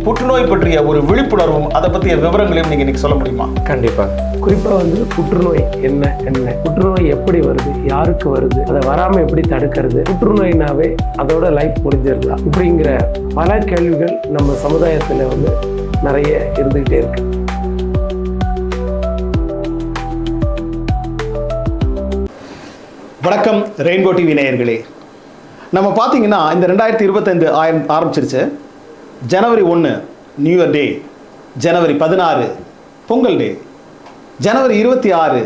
புற்றுநோய் பற்றிய ஒரு விழிப்புணர்வும் அதை பற்றிய விவரங்களையும் நீங்கள் இன்னைக்கு சொல்ல முடியுமா? கண்டிப்பாக. குறிப்பாக புற்றுநோய் என்ன புற்றுநோய் எப்படி வருது, யாருக்கு வருது, அதை வராமல் எப்படி தடுக்கிறது, புற்றுநோயினாவே அதோட லைஃப் முடிஞ்சிருந்தா இப்படிங்கிற பல கேள்விகள் நம்ம சமுதாயத்தில் நிறைய இருந்துகிட்டே இருக்கு. வணக்கம் ரெயின்போ டிவி நேயர்களே. நம்ம பார்த்தீங்கன்னா இந்த 2025 ஆரம்பிச்சிருச்சு. ஜனவரி 1 நியூ இயர் டே, ஜனவரி 16 பொங்கல் டே, ஜனவரி 26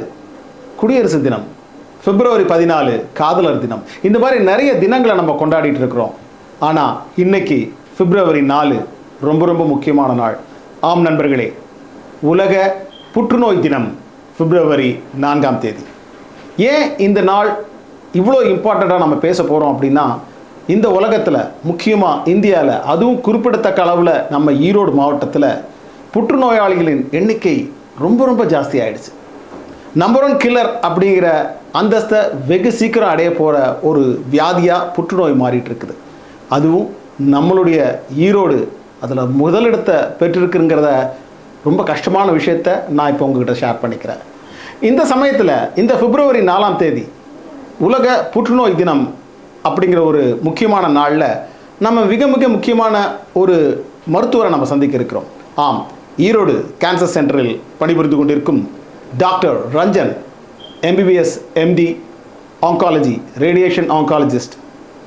குடியரசு தினம், பிப்ரவரி 14 காதலர் தினம். இந்த மாதிரி நிறைய தினங்களை நம்ம கொண்டாடிட்டு இருக்கிறோம். ஆனால் இன்னைக்கு பிப்ரவரி 4 ரொம்ப ரொம்ப முக்கியமான நாள். ஆம் நண்பர்களே, உலக புற்றுநோய் தினம் பிப்ரவரி 4ஆம் தேதி. ஏன் இந்த நாள் இவ்வளோ இம்பார்ட்டண்ட்டாக நம்ம பேச போகிறோம் அப்படின்னா, இந்த உலகத்தில் முக்கியமாக இந்தியாவில், அதுவும் குறிப்பிடத்தக்க அளவில் நம்ம ஈரோடு மாவட்டத்தில் புற்றுநோயாளிகளின் எண்ணிக்கை ரொம்ப ரொம்ப ஜாஸ்தி ஆகிடுச்சு. நம்பர் 1 கில்லர் அப்படிங்கிற அந்தஸ்தை வெகு சீக்கிரம் அடைய போகிற ஒரு வியாதியாக புற்றுநோய் மாறிட்டு இருக்குது. அதுவும் நம்மளுடைய ஈரோடு அதில் முதலிடத்தை பெற்றிருக்குங்கிறத ரொம்ப கஷ்டமான விஷயத்தை நான் இப்போ உங்ககிட்ட ஷேர் பண்ணிக்கிறேன். இந்த சமயத்தில் இந்த பிப்ரவரி 4ஆம் தேதி உலக புற்றுநோய் தினம் அப்படிங்கிற ஒரு முக்கியமான நாளில் நம்ம மிக மிக முக்கியமான ஒரு மருத்துவரை நம்ம சந்திக்க இருக்கிறோம். ஆம், ஈரோடு கேன்சர் சென்டரில் பணிபுரிந்து கொண்டிருக்கும் doctor Ranjan, MBBS MD oncology, radiation oncologist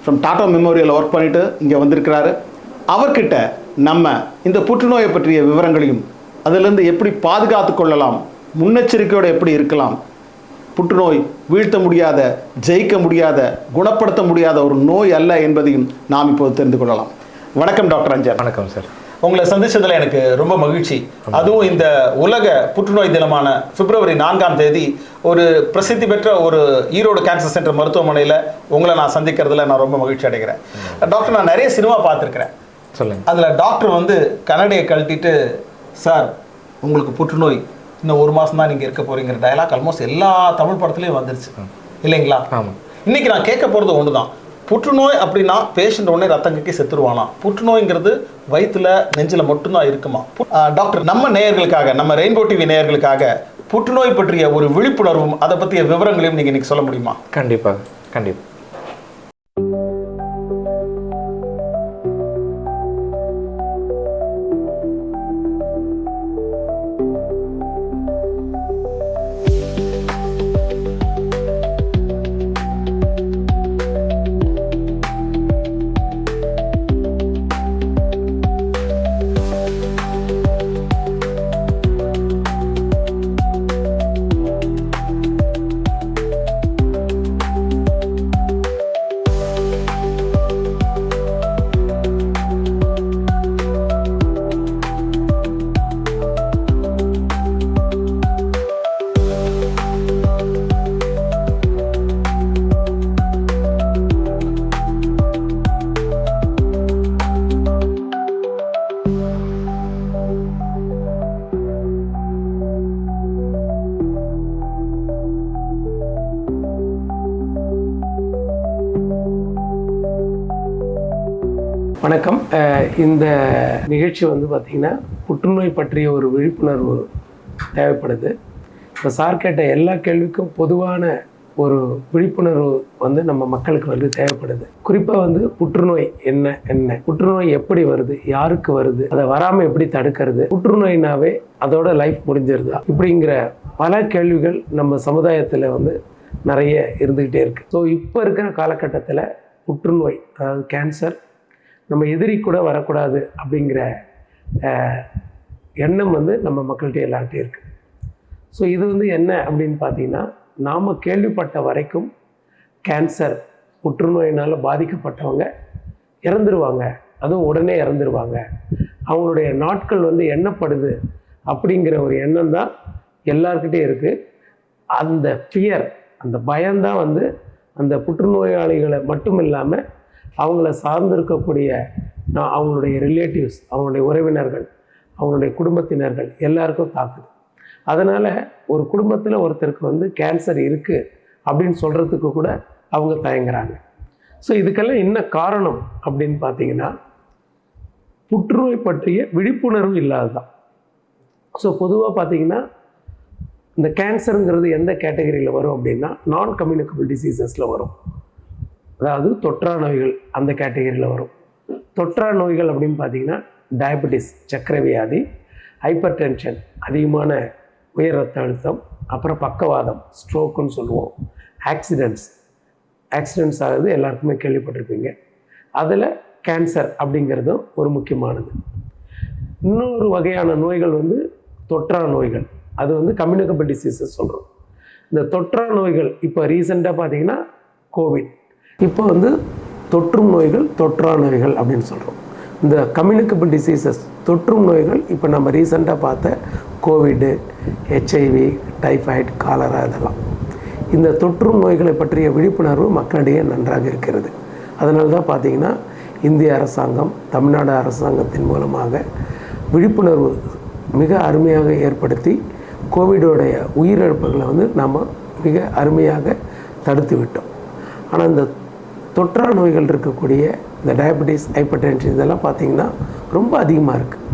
from Tata memorial work பண்ணிட்டு இங்கே வந்திருக்கிறாரு. அவர்கிட்ட நம்ம இந்த புற்றுநோயை பற்றிய விவரங்களையும், அதிலிருந்து எப்படி பாதுகாத்து கொள்ளலாம், முன்னெச்சரிக்கையோடு எப்படி இருக்கலாம், புற்றுநோய் வீழ்த்த முடியாத, ஜெயிக்க முடியாத, குணப்படுத்த முடியாத ஒரு நோய் அல்ல என்பதையும் நாம் இப்போது தெரிந்து கொள்ளலாம். வணக்கம் டாக்டர் ரஞ்சன். வணக்கம் சார். உங்களை சந்திச்சதில் எனக்கு ரொம்ப மகிழ்ச்சி. அதுவும் இந்த உலக புற்றுநோய் தினமான பிப்ரவரி 4ஆம் தேதி ஒரு பிரசித்தி பெற்ற ஒரு ஈரோடு கேன்சர் சென்டர் மருத்துவமனையில் உங்களை நான் சந்திக்கிறதுல நான் ரொம்ப மகிழ்ச்சி அடைகிறேன். டாக்டர், நான் நிறைய சினிமா பார்த்துருக்கிறேன். சொல்லுங்கள். அதில் டாக்டர் கண்ணடையை கழட்டிட்டு, சார் உங்களுக்கு புற்றுநோய் இன்னும் 1 மாதம் தான் நீங்கள் இருக்க போகிறீங்கிற டயலாக் ஆல்மோஸ்ட் எல்லா தமிழ் படத்துலையும் வந்துருச்சு இல்லைங்களா? ஆமாம். இன்றைக்கி நான் கேட்க போகிறது ஒன்று தான். புற்றுநோய் அப்படின்னா பேஷண்ட் உடனே ரத்தம் கட்டி செத்துருவானா? புற்றுநோய்ங்கிறது வயிற்றுல நெஞ்சில் மட்டும்தான் இருக்குமா? டாக்டர், நம்ம நேயர்களுக்காக, நம்ம ரெயின்போ டிவி நேயர்களுக்காக புற்றுநோய் பற்றிய ஒரு விழிப்புணர்வும் அதை பற்றிய விவரங்களையும் நீங்கள் இன்னைக்கு சொல்ல முடியுமா? கண்டிப்பாக, கண்டிப்பாக. வணக்கம். இந்த நிகழ்ச்சி பார்த்திங்கன்னா புற்றுநோய் பற்றிய ஒரு விழிப்புணர்வு தேவைப்படுது. இப்போ சார் கேட்ட எல்லா கேள்விக்கும் பொதுவான ஒரு விழிப்புணர்வு நம்ம மக்களுக்கு தேவைப்படுது. குறிப்பாக புற்றுநோய் என்ன புற்றுநோய் எப்படி வருது, யாருக்கு வருது, அதை வராமல் எப்படி தடுக்கிறது, புற்றுநோயினாவே அதோட லைஃப் முடிஞ்சிருதா இப்படிங்கிற பல கேள்விகள் நம்ம சமுதாயத்தில் நிறைய இருந்துக்கிட்டே இருக்குது. ஸோ இப்போ இருக்கிற காலகட்டத்தில் புற்றுநோய், அதாவது கேன்சர், நம்ம எதிரி கூட வரக்கூடாது அப்படிங்கிற எண்ணம் நம்ம மக்கள்கிட்ட எல்லார்கிட்டையும் இருக்குது. ஸோ இது என்ன அப்படின்னு பார்த்தீங்கன்னா, நாம் கேள்விப்பட்ட வரைக்கும் கேன்சர், புற்றுநோயினால் பாதிக்கப்பட்டவங்க இறந்துருவாங்க, அதுவும் உடனே இறந்துருவாங்க, அவங்களுடைய நாட்கள் எண்ணப்படுது அப்படிங்கிற ஒரு எண்ணம் தான் எல்லார்கிட்டையும் இருக்குது. அந்த ஃபியர், அந்த பயம்தான் அந்த புற்றுநோயாளிகளை மட்டும் இல்லாமல் அவங்கள சார்ந்திருக்கக்கூடிய அவங்களுடைய ரிலேட்டிவ்ஸ், அவங்களுடைய உறவினர்கள், அவங்களுடைய குடும்பத்தினர்கள் எல்லாருக்கும் தாக்குது. அதனால் ஒரு குடும்பத்தில் ஒருத்தருக்கு கேன்சர் இருக்குது அப்படின்னு சொல்கிறதுக்கு கூட அவங்க தயங்குறாங்க. ஸோ இதுக்கெல்லாம் என்ன காரணம் அப்படின்னு பார்த்தீங்கன்னா, புற்றுநோய் பற்றிய விழிப்புணர்வு இல்லாது தான். ஸோ பொதுவாக பார்த்திங்கன்னா இந்த கேன்சருங்கிறது எந்த கேட்டகரியில் வரும் அப்படின்னா நான் கம்யூனிகபிள் டிசீசஸில் வரும். அதாவது தொற்றா நோய்கள் அந்த கேட்டகரியில் வரும். தொற்றா நோய்கள் அப்படின்னு பார்த்திங்கன்னா டயபெட்டிஸ் சர்க்கரை வியாதி, ஹைப்பர் டென்ஷன் அதிகமான உயர் ரத்த அழுத்தம், அப்புறம் பக்கவாதம் ஸ்ட்ரோக்குன்னு சொல்லுவோம், ஆக்சிடென்ட்ஸ் ஆகுது எல்லாருக்குமே கேள்விப்பட்டிருப்பீங்க. அதில் கேன்சர் அப்படிங்கிறதும் ஒரு முக்கியமானது. இன்னொரு வகையான நோய்கள் வந்து தொற்றா நோய்கள், அது வந்து கம்யூனிகபிள் டிசீஸஸ் சொல்கிறோம். இந்த தொற்றா நோய்கள் இப்போ ரீசெண்டாக பார்த்திங்கன்னா கோவிட், இப்போ வந்து தொற்றும் நோய்கள் தொற்றா நோய்கள் அப்படின்னு சொல்கிறோம். இந்த கம்யூனிகபிள் டிசீசஸ் தொற்றும் நோய்கள் இப்போ நம்ம ரீசெண்டாக பார்த்த கோவிடு, ஹெச்ஐவி, டைஃபாய்டு, காலரா இதெல்லாம். இந்த தொற்றும் நோய்களை பற்றிய விழிப்புணர்வு மக்களிடையே நன்றாக இருக்கிறது. அதனால தான் பார்த்திங்கன்னா இந்திய அரசாங்கம், தமிழ்நாடு அரசாங்கத்தின் மூலமாக விழிப்புணர்வு மிக அருமையாக ஏற்படுத்தி கோவிடோடைய உயிரிழப்புகளை வந்து நாம் மிக அருமையாக தடுத்து விட்டோம். ஆனால் இந்த தொற்றா நோய்கள் இருக்கக்கூடிய இந்த டயபெட்டிஸ், ஹைப்பர் டென்ஷன் இதெல்லாம் பார்த்திங்கன்னா ரொம்ப அதிகமாக இருக்குது.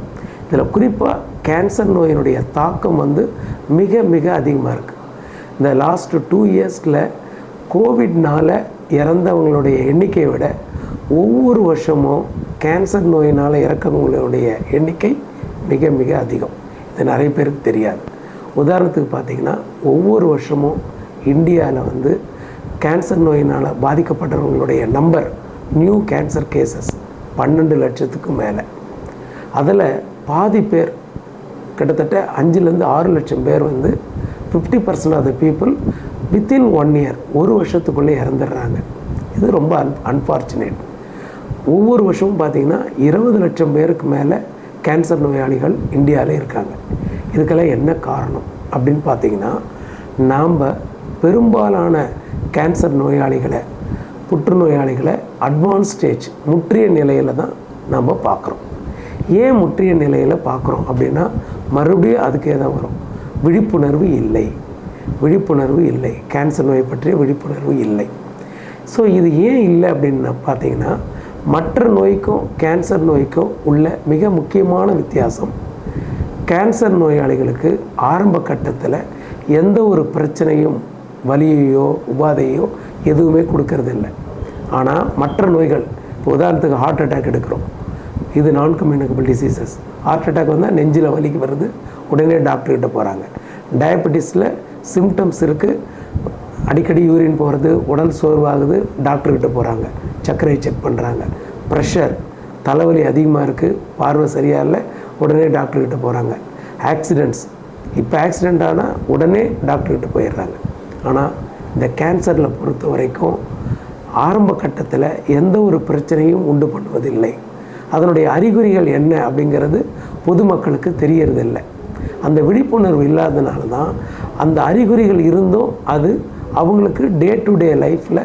இதில் குறிப்பாக கேன்சர் நோயினுடைய தாக்கம் வந்து மிக மிக அதிகமாக இருக்குது. இந்த லாஸ்ட்டு 2 இயர்ஸில் கோவிட்னால் இறந்தவங்களுடைய எண்ணிக்கையை விட ஒவ்வொரு வருஷமும் கேன்சர் நோயினால் இறக்கவங்களுடைய எண்ணிக்கை மிக மிக அதிகம். இது நிறைய பேருக்கு தெரியாது. உதாரணத்துக்கு பார்த்திங்கன்னா ஒவ்வொரு வருஷமும் இந்தியாவில் வந்து கேன்சர் நோயினால் பாதிக்கப்பட்டவங்களுடைய நம்பர், நியூ கேன்சர் கேசஸ் 12 லட்சத்துக்கு மேலே. அதில் பாதி பேர், கிட்டத்தட்ட 5லேருந்து 6 லட்சம் பேர் வந்து 50% of the people within 1 year, ஒரு வருஷத்துக்குள்ளே இறந்துடுறாங்க. இது ரொம்ப அன்ஃபார்ச்சுனேட். ஒவ்வொரு வருஷமும் பார்த்திங்கன்னா 20 லட்சம் பேருக்கு மேலே கேன்சர் நோயாளிகள் இந்தியாவில் இருக்காங்க. இதுக்கெல்லாம் என்ன காரணம் அப்படின்னு பார்த்திங்கன்னா, நாம் பெரும்பாலான கேன்சர் நோயாளிகளை, புற்றுநோயாளிகளை அட்வான்ஸ் ஸ்டேஜ், முற்றிய நிலையில் தான் நம்ம பார்க்குறோம். ஏன் முற்றிய நிலையில் பார்க்குறோம் அப்படின்னா மறுபடியும் அதுக்கே தான் வரும், விழிப்புணர்வு இல்லை, கேன்சர் நோயை பற்றிய விழிப்புணர்வு இல்லை. ஸோ இது ஏன் இல்லை அப்படின்னு பார்த்தீங்கன்னா, மற்ற நோய்க்கும் கேன்சர் நோய்க்கும் உள்ள மிக முக்கியமான வித்தியாசம், கேன்சர் நோயாளிகளுக்கு ஆரம்ப கட்டத்தில் எந்த ஒரு பிரச்சனையும், வலியையோ உபாதையோ எதுவுமே கொடுக்கறதில்லை. ஆனால் மற்ற நோய்கள், இப்போ உதாரணத்துக்கு ஹார்ட் அட்டாக் எடுக்கிறோம், இது நான் கம்யூனிகபிள் டிசீசஸ். ஹார்ட் அட்டாக் வந்தால் நெஞ்சில் வலிக்கு வருது, உடனே டாக்டர்கிட்ட போகிறாங்க. டயபெட்டிஸில் சிம்டம்ஸ் இருக்குது, அடிக்கடி யூரின் போகிறது, உடல் சோர்வாகுது, டாக்டர்கிட்ட போகிறாங்க, சர்க்கரை செக் பண்ணுறாங்க. ப்ரெஷர், தலைவலி அதிகமாக இருக்குது, பார்வை சரியாக இல்லை, உடனே டாக்டர்கிட்ட போகிறாங்க. ஆக்சிடெண்ட்ஸ், இப்போ ஆக்சிடெண்ட் ஆனால் உடனே டாக்டர்கிட்ட போயிடுறாங்க. ஆனால் இந்த கேன்சரில் பொறுத்த வரைக்கும் ஆரம்ப கட்டத்தில் எந்த ஒரு பிரச்சனையும் உண்டு பண்ணுவதில்லை. அதனுடைய அறிகுறிகள் என்ன அப்படிங்கிறது பொதுமக்களுக்கு தெரியறதில்லை. அந்த விழிப்புணர்வு இல்லாதனால தான் அந்த அறிகுறிகள் இருந்தும் அது அவங்களுக்கு டே டு டே லைஃப்பில்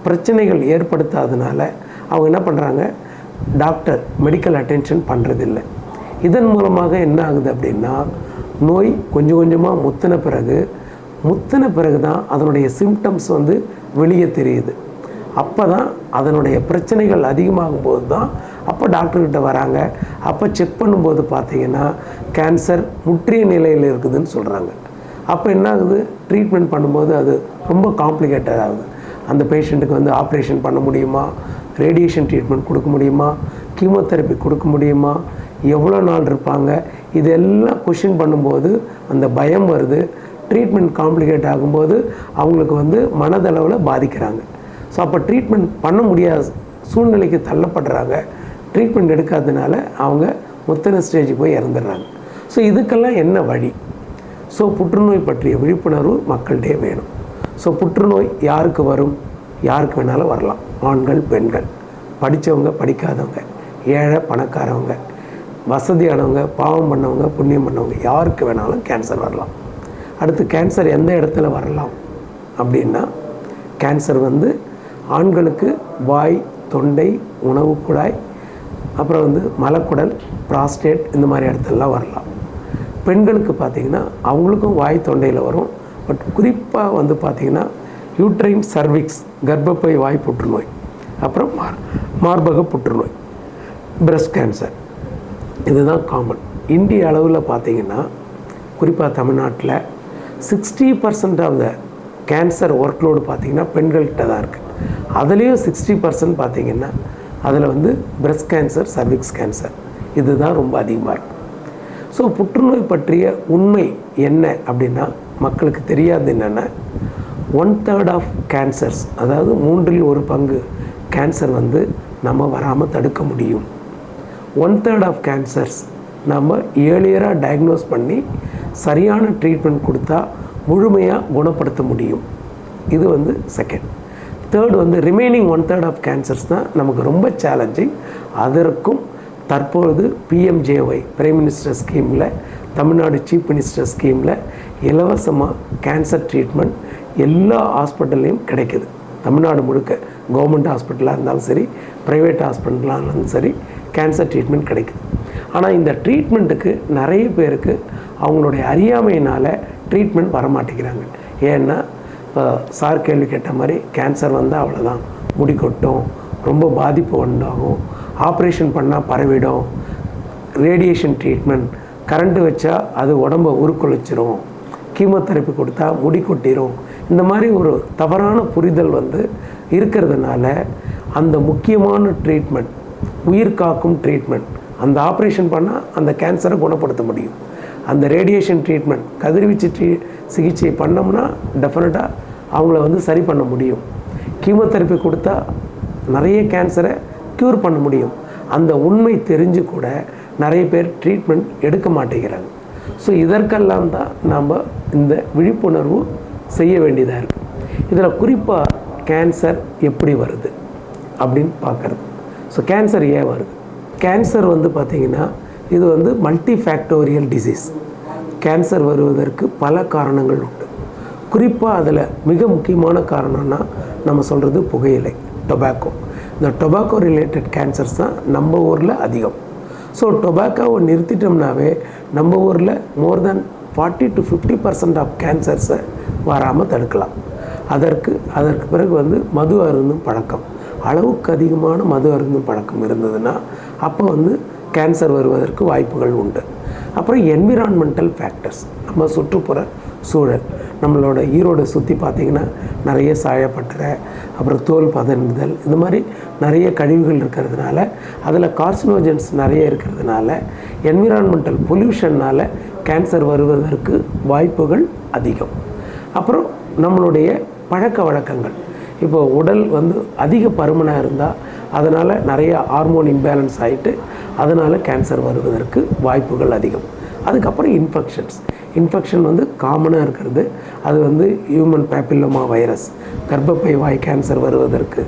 பிரச்சனைகள் ஏற்படுத்தாதனால அவங்க என்ன பண்ணுறாங்க, டாக்டர் மெடிக்கல் அட்டென்ஷன் பண்ணுறதில்லை. இதன் மூலமாக என்ன ஆகுது அப்படின்னா, நோய் கொஞ்சம் கொஞ்சமாக முத்தின பிறகு தான் அதனுடைய சிம்டம்ஸ் வந்து வெளியே தெரியுது. அப்போ தான் அதனுடைய பிரச்சனைகள் அதிகமாகும் போது தான் அப்போ டாக்டர்கிட்ட வராங்க. அப்போ செக் பண்ணும்போது பார்த்திங்கன்னா கேன்சர் முற்றிய நிலையில் இருக்குதுன்னு சொல்கிறாங்க. அப்போ என்ன ஆகுது, ட்ரீட்மெண்ட் பண்ணும்போது அது ரொம்ப காம்ப்ளிகேட்டட் ஆகுது. அந்த பேஷண்ட்டுக்கு வந்து ஆப்ரேஷன் பண்ண முடியுமா, ரேடியேஷன் ட்ரீட்மெண்ட் கொடுக்க முடியுமா, கீமோதெரப்பி கொடுக்க முடியுமா, எவ்வளோ நாள் இருப்பாங்க, இதெல்லாம் கொஷின் பண்ணும்போது அந்த பயம் வருது. ட்ரீட்மெண்ட் காம்ப்ளிகேட் ஆகும்போது அவங்களுக்கு வந்து மனதளவில் பாதிக்கிறாங்க. ஸோ அப்போ ட்ரீட்மெண்ட் பண்ண முடியாத சூழ்நிலைக்கு தள்ளப்படுறாங்க. ட்ரீட்மெண்ட் எடுக்காதனால அவங்க முத்தின ஸ்டேஜுக்கு போய் இறந்துடுறாங்க. ஸோ இதுக்கெல்லாம் என்ன வழி? ஸோ புற்றுநோய் பற்றிய விழிப்புணர்வு மக்கள்கிட்டே வேணும். ஸோ புற்றுநோய் யாருக்கு வரும்? யாருக்கு வேணாலும் வரலாம். ஆண்கள், பெண்கள், படித்தவங்க, படிக்காதவங்க, ஏழை, பணக்காரவங்க, வசதியானவங்க, பாவம் பண்ணவங்க, புண்ணியம் பண்ணவங்க, யாருக்கு வேணாலும் கேன்சர் வரலாம். அடுத்து கேன்சர் எந்த இடத்துல வரலாம் அப்படின்னா, கேன்சர் வந்து ஆண்களுக்கு வாய், தொண்டை, உணவு குழாய், அப்புறம் வந்து மலக்குடல், ப்ராஸ்டேட், இந்த மாதிரி இடத்துலலாம் வரலாம். பெண்களுக்கு பார்த்திங்கன்னா அவங்களுக்கும் வாய், தொண்டையில் வரும். பட் குறிப்பாக வந்து பார்த்திங்கன்னா யூட்ரைன் சர்விக்ஸ், கர்ப்பப்பை வாய் புற்றுநோய், அப்புறம் மார்பக புற்றுநோய், பிரஸ்ட் கேன்சர், இதுதான் காமன். இந்திய அளவில் பார்த்தீங்கன்னா குறிப்பாக தமிழ்நாட்டில் 60% ஆஃப் த கேன்சர் ஒர்க்லோடு பார்த்திங்கன்னா பெண்கள்கிட்ட தான் இருக்குது. அதுலேயும் 60% பார்த்திங்கன்னா அதில் வந்து பிரஸ்ட் கேன்சர், சர்விக்ஸ் கேன்சர் இதுதான் ரொம்ப அதிகமாக இருக்குது. ஸோ புற்றுநோய் பற்றிய உண்மை என்ன அப்படின்னா மக்களுக்கு தெரியாது என்னென்னா 1/3 ஆஃப் கேன்சர்ஸ், அதாவது 1/3 கேன்சர் வந்து நம்ம வராமல் தடுக்க முடியும். 1/3 ஆஃப் கேன்சர்ஸ் நம்ம ஏர்லியராக டயக்னோஸ் பண்ணி சரியான ட்ரீட்மெண்ட் கொடுத்தா முழுமையாக குணப்படுத்த முடியும். இது வந்து செகண்ட். தேர்ட் வந்து ரிமைனிங் 1/3 ஆஃப் கேன்சர்ஸ் தான் நமக்கு ரொம்ப சேலஞ்சிங். அதற்கும் தற்பொழுது PMJY பிரைம் மினிஸ்டர் ஸ்கீமில், தமிழ்நாடு சீஃப் மினிஸ்டர் ஸ்கீமில் இலவசமாக கேன்சர் ட்ரீட்மெண்ட் எல்லா ஹாஸ்பிட்டல்லையும் கிடைக்குது. தமிழ்நாடு முழுக்க கவர்மெண்ட் ஹாஸ்பிட்டலாக இருந்தாலும் சரி, ப்ரைவேட் ஹாஸ்பிட்டலாக இருந்தாலும் சரி கேன்சர் ட்ரீட்மெண்ட் கிடைக்குது. ஆனால் இந்த ட்ரீட்மெண்ட்டுக்கு நிறைய பேருக்கு அவங்களுடைய அறியாமையினால் ட்ரீட்மெண்ட் வரமாட்டேங்கிறாங்க. ஏன்னா சார் கேள்வி கேட்ட மாதிரி கேன்சர் வந்தால் அவ்வளோதான், முடி கொட்டும், ரொம்ப பாதிப்பு உண்டாகும், ஆப்ரேஷன் பண்ணால் பரவிடும், ரேடியேஷன் ட்ரீட்மெண்ட், கரண்ட்டு வச்சா அது உடம்பை உருக்குலைச்சிரும், கீமோதெரப்பி கொடுத்தா முடி கொட்டிடும், இந்த மாதிரி ஒரு தவறான புரிதல் வந்து இருக்கிறதுனால அந்த முக்கியமான ட்ரீட்மெண்ட், உயிர் காக்கும் ட்ரீட்மெண்ட், அந்த ஆப்ரேஷன் பண்ணால் அந்த கேன்சரை குணப்படுத்த முடியும். அந்த ரேடியேஷன் ட்ரீட்மெண்ட், கதிர்வீச்சு சிகிச்சை பண்ணோம்னா டெஃபினட்டாக அவங்கள வந்து சரி பண்ண முடியும். கீமோதெரப்பி கொடுத்தா நிறைய கேன்சரை க்யூர் பண்ண முடியும். அந்த உண்மை தெரிஞ்சு கூட நிறைய பேர் ட்ரீட்மெண்ட் எடுக்க மாட்டேங்கிறாங்க. ஸோ இதற்கெல்லாம் தான் நாம் இந்த விழிப்புணர்வு செய்ய வேண்டியதாக இருக்குது. இதில் குறிப்பாக கேன்சர் எப்படி வருது அப்படின்னு பார்க்குறது. ஸோ கேன்சர் ஏன் வருது? கேன்சர் வந்து பார்த்திங்கன்னா இது வந்து மல்டி ஃபேக்டோரியல் டிசீஸ். கேன்சர் வருவதற்கு பல காரணங்கள் உண்டு. குறிப்பாக அதில் மிக முக்கியமான காரணம்னா நம்ம சொல்கிறது புகையிலை, டொபாக்கோ. இந்த டொபாக்கோ ரிலேட்டட் கேன்சர்ஸ் தான் நம்ம ஊரில் அதிகம். ஸோ டொபாக்கோவை நிறுத்திட்டோம்னாவே நம்ம ஊரில் மோர் தென் 40 to 50% ஆஃப் கேன்சர்ஸை வராமல் தடுக்கலாம். அதற்கு பிறகு வந்து மது அருந்தும் பழக்கம், அளவுக்கு அதிகமான மது அருந்தும் பழக்கம் இருந்ததுன்னா அப்போ வந்து கேன்சர் வருவதற்கு வாய்ப்புகள் உண்டு. அப்புறம் என்விரான்மெண்டல் ஃபேக்டர்ஸ், நம்ம சுற்றுப்புற சூழல், நம்மளோட ஈரோடு சுற்றி பார்த்திங்கன்னா நிறைய சாயப்பட்டறை, அப்புறம் தோல் பதனிடுதல், இந்த மாதிரி நிறைய கழிவுகள் இருக்கிறதுனால, அதில் கார்சினோஜன்ஸ் நிறைய இருக்கிறதுனால, என்விரான்மெண்டல் பொல்யூஷன்னால் கேன்சர் வருவதற்கு வாய்ப்புகள் அதிகம். அப்புறம் நம்மளுடைய பழக்க வழக்கங்கள், இப்போ உடல் வந்து அதிக பருமனாக இருந்தால் அதனால் நிறைய ஹார்மோன் இம்பேலன்ஸ் ஆகிட்டு அதனால் கேன்சர் வருவதற்கு வாய்ப்புகள் அதிகம். அதுக்கப்புறம் இன்ஃபெக்ஷன் வந்து காமனாக இருக்கிறது. அது வந்து ஹியூமன் பேப்பில்லோமா வைரஸ், கர்ப்பப்பை வாய் கேன்சர் வருவதற்கு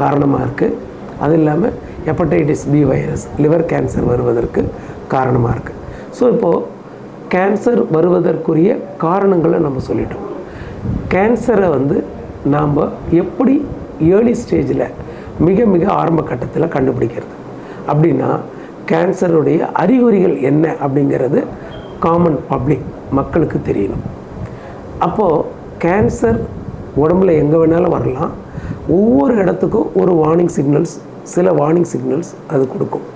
காரணமாக இருக்குது. அது இல்லாமல் hepatitis B virus liver cancer வருவதற்கு காரணமாக இருக்குது. ஸோ இப்போது கேன்சர் வருவதற்குரிய காரணங்களை நம்ம சொல்லிட்டோம். கேன்சரை வந்து நாம் எப்படி ஏர்லி ஸ்டேஜில் மிக மிக ஆரம்ப கட்டத்தில் கண்டுபிடிக்கிறது அப்படின்னா, கேன்சருடைய அறிகுறிகள் என்ன அப்படிங்கிறது காமன் பப்ளிக் மக்களுக்கு தெரியணும். அப்போது கேன்சர் உடம்புல எங்கே வேணாலும் வரலாம். ஒவ்வொரு இடத்துக்கும் ஒரு வார்னிங் சிக்னல்ஸ், சில வார்னிங் சிக்னல்ஸ் அது கொடுக்கும்.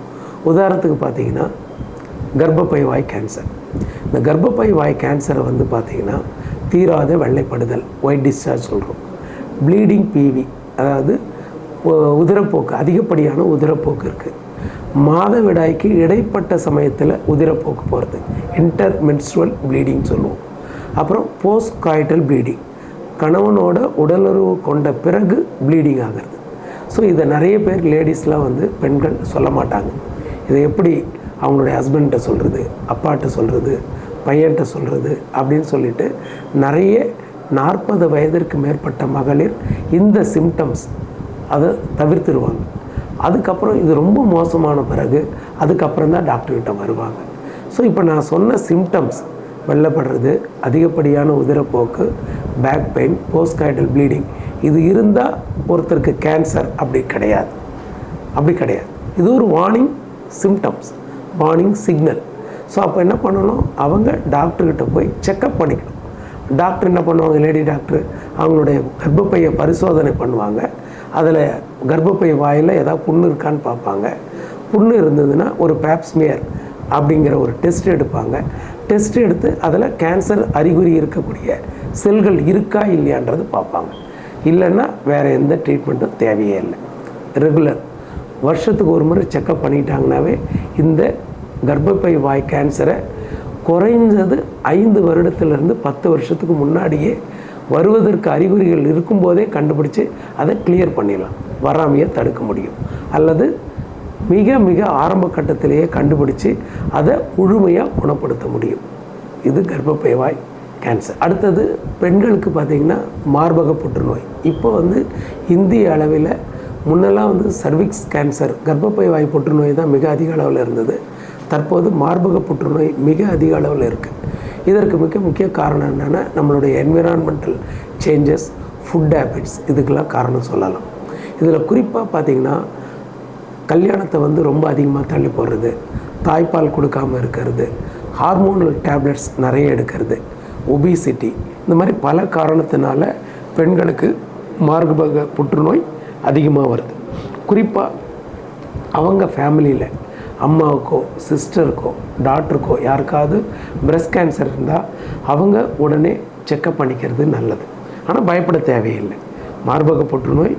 உதாரணத்துக்கு பார்த்திங்கன்னா கர்ப்பப்பை வாய் கேன்சர். இந்த கர்ப்பப்பை வாய் கேன்சரை வந்து பார்த்திங்கன்னா தீராத வெள்ளைப்படுதல், ஒயிட் டிஸ்சார்ஜ் சொல்கிறோம். ப்ளீடிங் PV, அதாவது உதிரப்போக்கு, அதிகப்படியான உதிரப்போக்கு இருக்குது. மாதவிடாய்க்கு இடைப்பட்ட சமயத்தில் உதிரப்போக்கு போகிறது, இன்டர்மென்ஸ்ட்ருவல் ப்ளீடிங் சொல்லுவோம். அப்புறம் போஸ்ட் காய்டல் ப்ளீடிங், கணவனோட உடலுறவு கொண்ட பிறகு ப்ளீடிங் ஆகிறது. ஸோ இதை நிறைய பேர் லேடிஸ்லாம் வந்து பெண்கள் சொல்ல மாட்டாங்க. இதை எப்படி அவங்களுடைய ஹஸ்பண்ட்ட சொல்கிறது, அப்பாட்ட சொல்கிறது, பையன்கிட்ட சொல்கிறது அப்படின்னு சொல்லிட்டு நிறைய 40 வயதிற்கு மேற்பட்ட மகளிர் இந்த சிம்டம்ஸ் அதை தவிர்த்துருவாங்க. அதுக்கப்புறம் இது ரொம்ப மோசமான பிறகு அதுக்கப்புறம் தான் டாக்டர்கிட்ட வருவாங்க. ஸோ இப்போ நான் சொன்ன சிம்டம்ஸ், வெள்ளப்படுறது, அதிகப்படியான உதிரப்போக்கு, பேக் பெயின், போஸ்ட்காய்டல் ப்ளீடிங், இது இருந்தால் ஒருத்தருக்கு கேன்சர் அப்படி கிடையாது. இது ஒரு warning symptoms, warning signal. So அப்போ என்ன பண்ணணும், அவங்க டாக்டர்கிட்ட போய் செக்கப் பண்ணிக்கணும். டாக்டர் என்ன பண்ணுவாங்க, லேடி டாக்டர் அவங்களுடைய கர்ப்பப்பையை பரிசோதனை பண்ணுவாங்க. அதில் கர்ப்பப்பை வாயில் ஏதாவது புண்ணு இருக்கான்னு பார்ப்பாங்க. புண்ணு இருந்ததுன்னா ஒரு பேப்ஸ்மியர் அப்படிங்கிற ஒரு டெஸ்ட் எடுப்பாங்க. டெஸ்ட் எடுத்து அதில் கேன்சர் அறிகுறி இருக்கக்கூடிய செல்கள் இருக்கா இல்லையான்றது பார்ப்பாங்க. இல்லைன்னா வேறு எந்த ட்ரீட்மெண்ட்டும் தேவையே இல்லை. ரெகுலர் வருஷத்துக்கு ஒரு முறை செக்கப் பண்ணிட்டாங்கனாவே இந்த கர்ப்பப்பை வாய் கேன்சரை குறைஞ்சது 5 வருடத்திலிருந்து 10 வருஷத்துக்கு முன்னாடியே வருவதற்கு அறிகுறிகள் இருக்கும்போதே கண்டுபிடிச்சி அதை கிளியர் பண்ணிடலாம், வராமையே தடுக்க முடியும். அல்லது மிக மிக ஆரம்ப கட்டத்திலேயே கண்டுபிடிச்சி அதை முழுமையாக குணப்படுத்த முடியும். இது கர்ப்பப்பை வாய் கேன்சர். அடுத்தது பெண்களுக்கு பார்த்திங்கன்னா மார்பக புற்றுநோய். இப்போ இந்திய அளவில் முன்னெல்லாம் சர்விக்ஸ் கேன்சர், கர்ப்பப்பை வாய் புற்றுநோய் தான் மிக அதிக அளவில் இருந்தது. தற்போது மார்பக புற்றுநோய் மிக அதிக அளவில் இருக்குது. இதற்கு மிக முக்கிய காரணம் என்னென்னா நம்மளுடைய என்விரான்மெண்டல் சேஞ்சஸ், ஃபுட் ஹேபிட்ஸ், இதுக்கெல்லாம் காரணம் சொல்லலாம். இதில் குறிப்பாக பார்த்திங்கன்னா கல்யாணத்தை ரொம்ப அதிகமாக தள்ளி போடுறது, தாய்ப்பால் கொடுக்காமல் இருக்கிறது, ஹார்மோனல் டேப்லெட்ஸ் நிறைய எடுக்கிறது, ஒபிசிட்டி, இந்த மாதிரி பல காரணத்தினால பெண்களுக்கு மார்பக புற்றுநோய் அதிகமாக வருது. குறிப்பாக அவங்க ஃபேமிலியில் அம்மாவுக்கோ சிஸ்டருக்கோ டாக்டருக்கோ யாருக்காவது பிரஸ்ட் கேன்சர் இருந்தால் அவங்க உடனே செக்கப் பண்ணிக்கிறது நல்லது. ஆனால் பயப்பட தேவையில்லை. மார்பக புற்றுநோய்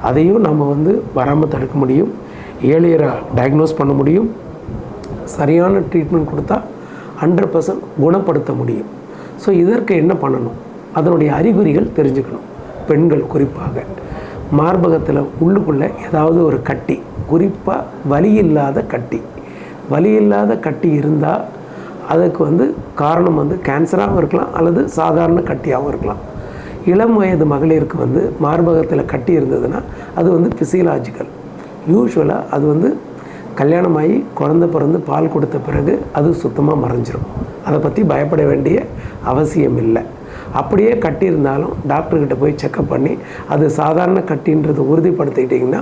அதையும் நம்ம வராமல் தடுக்க முடியும், ஏர்லியராக டயக்னோஸ் பண்ண முடியும், சரியான ட்ரீட்மெண்ட் கொடுத்தா 100% குணப்படுத்த முடியும். ஸோ இதற்கு என்ன பண்ணணும், அதனுடைய அறிகுறிகள் தெரிஞ்சுக்கணும். பெண்கள் குறிப்பாக மார்பகத்தில் உள்ளுக்குள்ளே ஏதாவது ஒரு கட்டி, குறிப்பாக வலி இல்லாத கட்டி இருந்தால் அதுக்கு காரணம் கேன்சராகவும் இருக்கலாம் அல்லது சாதாரண கட்டியாகவும் இருக்கலாம். இளம் வயது மகளிருக்கு மார்பகத்தில் கட்டி இருந்ததுன்னா அது ஃபிசியலாஜிக்கல். யூஸ்வலாக அது கல்யாணமாகி குழந்தை பிறந்து பால் கொடுத்த பிறகு அது சுத்தமாக மறைஞ்சிரும். அதை பற்றி பயப்பட வேண்டிய அவசியம் இல்லை. அப்படியே கட்டி இருந்தாலும் டாக்டர்கிட்ட போய் செக்கப் பண்ணி அது சாதாரண கட்டின்றது உறுதிப்படுத்திக்கிட்டிங்கன்னா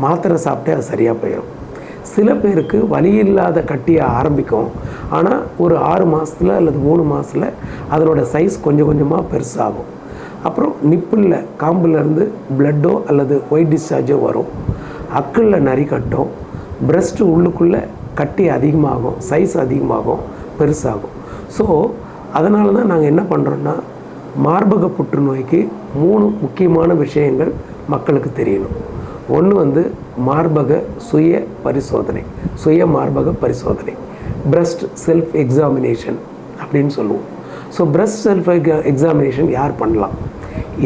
மாத்திரை சாப்பிட்டே அது சரியாக போயிடும். சில பேருக்கு வலி இல்லாத கட்டியை ஆரம்பிக்கும், ஆனால் ஒரு 6 மாதத்தில் அல்லது 3 மாதத்தில் அதனோட சைஸ் கொஞ்சம் கொஞ்சமாக பெருசாகும். அப்புறம் நிப்பிளில் காம்புலேருந்து பிளட்டோ அல்லது ஒயிட் டிஸ்சார்ஜோ வரும், அக்கிளில் நரி கட்டும், பிரஸ்ட் உள்ளுக்குள்ளே கட்டி அதிகமாகும், சைஸ் அதிகமாகும், பெருசாகும். ஸோ அதனால தான் நாங்கள் என்ன பண்ணுறோன்னா மார்பக புற்றுநோய்க்கு 3 முக்கியமான விஷயங்கள் மக்களுக்கு தெரியணும். ஒன்று மார்பக சுய மார்பக பரிசோதனை, பிரஸ்ட் செல்ஃப் எக்ஸாமினேஷன் அப்படின்னு சொல்லுவோம். ஸோ பிரஸ்ட் செல்ஃப் எக்ஸாமினேஷன் யார் பண்ணலாம்?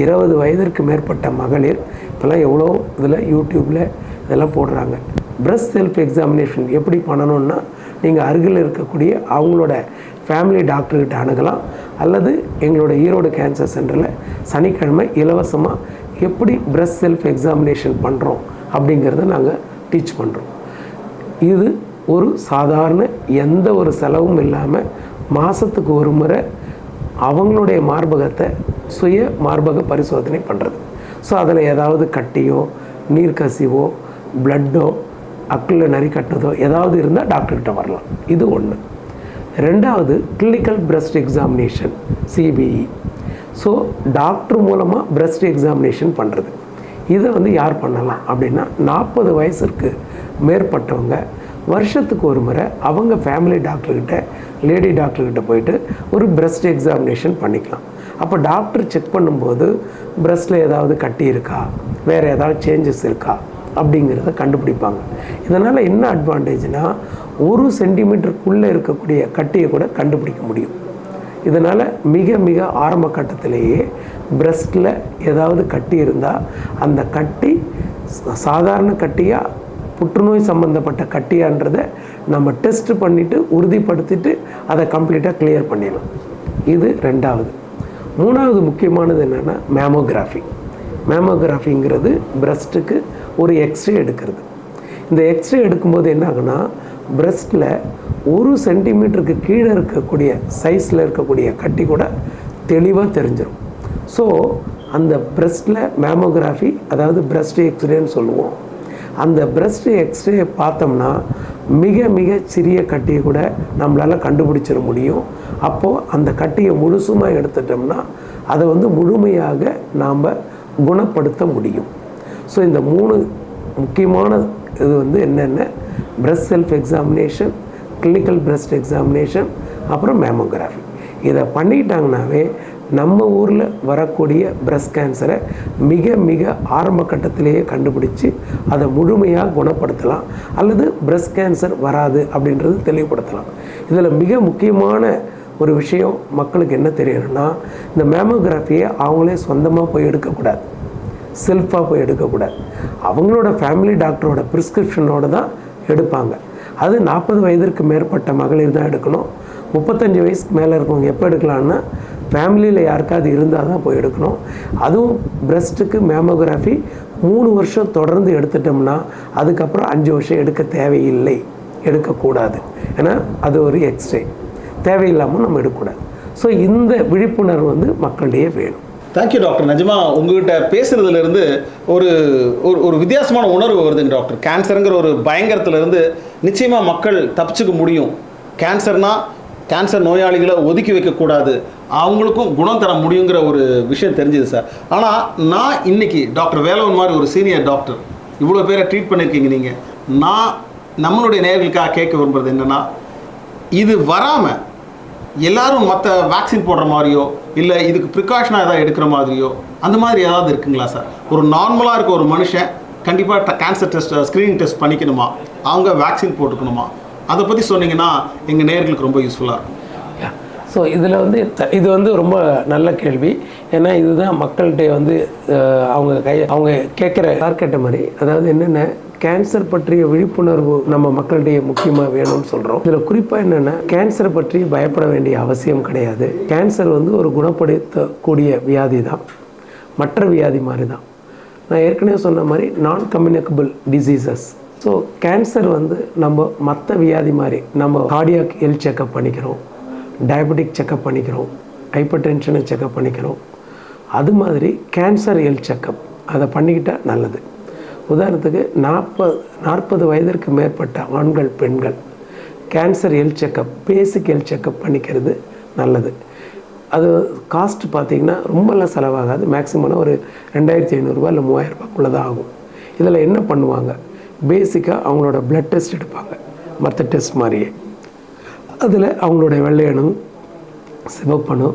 20 வயதிற்கு மேற்பட்ட மகளிர் இப்போல்லாம் எவ்வளோ இதில் யூடியூப்பில் இதெல்லாம் போடுறாங்க. பிரஸ்ட் செல்ஃப் எக்ஸாமினேஷன் எப்படி பண்ணணுன்னா நீங்கள் அருகில் இருக்கக்கூடிய அவங்களோட ஃபேமிலி டாக்டர்கிட்ட அணுகலாம், அல்லது எங்களோட ஈரோடு கேன்சர் சென்டரில் சனிக்கிழமை இலவசமாக எப்படி பிரஸ்ட் செல்ஃப் எக்ஸாமினேஷன் பண்ணுறோம் அப்படிங்கிறத நாங்கள் டீச் பண்ணுறோம். இது ஒரு சாதாரண எந்த ஒரு செலவும் இல்லாமல் மாதத்துக்கு ஒரு முறை அவங்களுடைய மார்பகத்தை சுய மார்பக பரிசோதனை பண்ணுறது. ஸோ அதில் ஏதாவது கட்டியோ நீர்க்கசிவோ பிளட்டோ அக்கிளில் நரி கட்டுறதோ ஏதாவது இருந்தால் டாக்டர்கிட்ட வரலாம். இது ஒன்று. ரெண்டாவது clinical breast examination, CBE. So doctor மூலமாக பிரஸ்ட் எக்ஸாமினேஷன் பண்ணுறது. இதை யார் பண்ணலாம் அப்படின்னா 40 வயசுக்கு மேற்பட்டவங்க வருஷத்துக்கு ஒரு முறை அவங்க ஃபேமிலி டாக்டர்கிட்ட, லேடி டாக்டர்கிட்ட போயிட்டு ஒரு பிரஸ்ட் எக்ஸாமினேஷன் பண்ணிக்கலாம். அப்போ டாக்டர் செக் பண்ணும்போது பிரஸ்ட்டில் ஏதாவது கட்டி இருக்கா, வேறு ஏதாவது சேஞ்சஸ் இருக்கா அப்படிங்கிறத கண்டுபிடிப்பாங்க. இதனால் என்ன அட்வான்டேஜ்னால் 1 சென்டிமீட்டருக்குள்ளே இருக்கக்கூடிய கட்டியை கூட கண்டுபிடிக்க முடியும். இதனால் மிக மிக ஆரம்ப கட்டத்திலேயே பிரஸ்ட்டில் ஏதாவது கட்டி இருந்தால் அந்த கட்டி சாதாரண கட்டியாக புற்றுநோய் சம்மந்தப்பட்ட கட்டியான்றதை நம்ம டெஸ்ட் பண்ணிவிட்டு உறுதிப்படுத்திட்டு அதை கம்ப்ளீட்டாக கிளியர் பண்ணிடலாம். இது ரெண்டாவது. மூணாவது முக்கியமானது என்னென்னா மேமோகிராஃபிங்கிறது பிரஸ்ட்டுக்கு ஒரு எக்ஸ்ரே எடுக்கிறது. இந்த எக்ஸ்ரே எடுக்கும்போது என்ன ஆகுனா பிரஸ்ட்டில் 1 சென்டிமீட்டருக்கு கீழே இருக்கக்கூடிய சைஸில் இருக்கக்கூடிய கட்டி கூட தெளிவாக தெரிஞ்சிடும். ஸோ அந்த பிரஸ்ட்டில் மேமோகிராஃபி, அதாவது பிரஸ்ட் எக்ஸ்ரேன்னு சொல்லுவோம். அந்த பிரஸ்ட் எக்ஸ்ரே பார்த்தோம்னா மிக மிக சிறிய கட்டியை கூட நம்மளால் கண்டுபிடிச்சிட முடியும். அப்போது அந்த கட்டியை முழுசுமாக எடுத்துட்டோம்னா அதை முழுமையாக நாம் குணப்படுத்த முடியும். ஸோ இந்த 3 முக்கியமான இது என்னென்ன breast self examination, clinical breast examination, அப்புறம் மேமோகிராஃபி. இதை பண்ணிட்டாங்கனாவே நம்ம ஊரில் வரக்கூடிய பிரஸ்ட் கேன்சரை மிக மிக ஆரம்ப கட்டத்திலேயே கண்டுபிடிச்சி அதை முழுமையாக குணப்படுத்தலாம், அல்லது பிரஸ்ட் கேன்சர் வராது அப்படின்றது தெளிவுபடுத்தலாம். இதில் மிக முக்கியமான ஒரு விஷயம் மக்களுக்கு என்ன தெரியணும்னா, இந்த மேமோகிராஃபியை அவங்களே சொந்தமாக போய் எடுக்கக்கூடாது, செல்ஃபாக போய் எடுக்கக்கூடாது. அவங்களோட ஃபேமிலி டாக்டரோட ப்ரிஸ்கிரிப்ஷனோடு தான் எடுப்பாங்க. அது 40 வயதிற்கு மேற்பட்ட மகளிர் தான் எடுக்கணும். 35 வயசுக்கு மேலே இருக்கவங்க எப்போ எடுக்கலான்னா, ஃபேமிலியில் யாருக்காவது இருந்தால் தான் போய் எடுக்கணும். அதுவும் பிரஸ்ட்டுக்கு மேமோகிராஃபி 3 வருஷம் தொடர்ந்து எடுத்துட்டோம்னா அதுக்கப்புறம் 5 வருஷம் எடுக்க தேவையில்லை, எடுக்கக்கூடாது. ஏன்னா அது ஒரு எக்ஸ்ரே, தேவையில்லாமல் நம்ம எடுக்கக்கூடாது. ஸோ இந்த விழிப்புணர்வு வந்து மக்களிடையே வேணும். Thank you doctor. நிஜமா உங்ககிட்ட பேசுகிறதுலேருந்து ஒரு ஒரு வித்தியாசமான உணர்வு வருதுங்க டாக்டர். கேன்சருங்கிற ஒரு பயங்கரத்துலேருந்து நிச்சயமாக மக்கள் தப்பிச்சுக்க முடியும். கேன்சர் நோயாளிகளை ஒதுக்கி வைக்கக்கூடாது, அவங்களுக்கும் குணம் தர முடியுங்கிற ஒரு விஷயம் தெரிஞ்சுது சார். ஆனால் நான் இன்னைக்கு டாக்டர் வேலவன் மாதிரி ஒரு சீனியர் டாக்டர், இவ்வளோ பேரை ட்ரீட் பண்ணியிருக்கீங்க நீங்கள், நான் நம்மளுடைய நேயர்களுக்காக கேட்க விரும்புகிறது என்னென்னா, இது வராமல் எல்லாரும் மற்ற வேக்சின் போடுற மாதிரியோ இல்லை இதுக்கு ப்ரிகாஷனாக ஏதாவது எடுக்கிற மாதிரியோ அந்த மாதிரி ஏதாவது இருக்குங்களா சார்? ஒரு நார்மலாக இருக்க ஒரு மனுஷன் கண்டிப்பாக கேன்சர் டெஸ்ட், ஸ்க்ரீனிங் டெஸ்ட் பண்ணிக்கணுமா, அவங்க வேக்சின் போட்டுக்கணுமா, அதை பற்றி சொன்னீங்கன்னா எங்கள் நேயர்களுக்கு ரொம்ப யூஸ்ஃபுல்லாக இருக்கும். ஸோ இதில் வந்து இது வந்து ரொம்ப நல்ல கேள்வி. ஏன்னா இதுதான் மக்கள்கிட்ட வந்து அவங்க கேட்குற கேட்ட மாதிரி, அதாவது என்னென்ன கேன்சர் பற்றிய விழிப்புணர்வு நம்ம மக்களிடையே முக்கியமாக வேணும்னு சொல்கிறோம். இதில் குறிப்பாக என்னென்னா, கேன்சரை பற்றி பயப்பட வேண்டிய அவசியம் கிடையாது. கேன்சர் வந்து ஒரு குணப்படுத்தக்கூடிய வியாதி தான், மற்ற வியாதி மாதிரி தான். நான் ஏற்கனவே சொன்ன மாதிரி நான் கம்யூனிகபிள் டிசீசஸ். ஸோ கேன்சர் வந்து நம்ம மற்ற வியாதி மாதிரி நம்ம கார்டியாக் ஹெல்த் செக்கப் பண்ணிக்கிறோம், டயபெட்டிக் செக்கப் பண்ணிக்கிறோம், ஹைப்பர் டென்ஷனை செக்கப் பண்ணிக்கிறோம். அது மாதிரி கேன்சர் ஹெல்த் செக்கப் அதை பண்ணிக்கிட்டால் நல்லது. உதாரணத்துக்கு 40 வயதிற்கு மேற்பட்ட ஆண்கள் பெண்கள் கேன்சர் ஹெல்த் செக்கப், பேசிக் ஹெல்த் செக்கப் பண்ணிக்கிறது நல்லது. அது காஸ்ட் பார்த்திங்கன்னா ரொம்பலாம் செலவாகாது. மேக்ஸிமம் ஒரு 2500 ரூபா இல்லை 3000 ரூபாய்க்குள்ளே தான் ஆகும். இதில் என்ன பண்ணுவாங்க, பேசிக்காக அவங்களோட பிளட் டெஸ்ட் எடுப்பாங்க, மற்ற டெஸ்ட் மாதிரியே. அதில் அவங்களோட வெள்ளையணு, சிவப்பணு,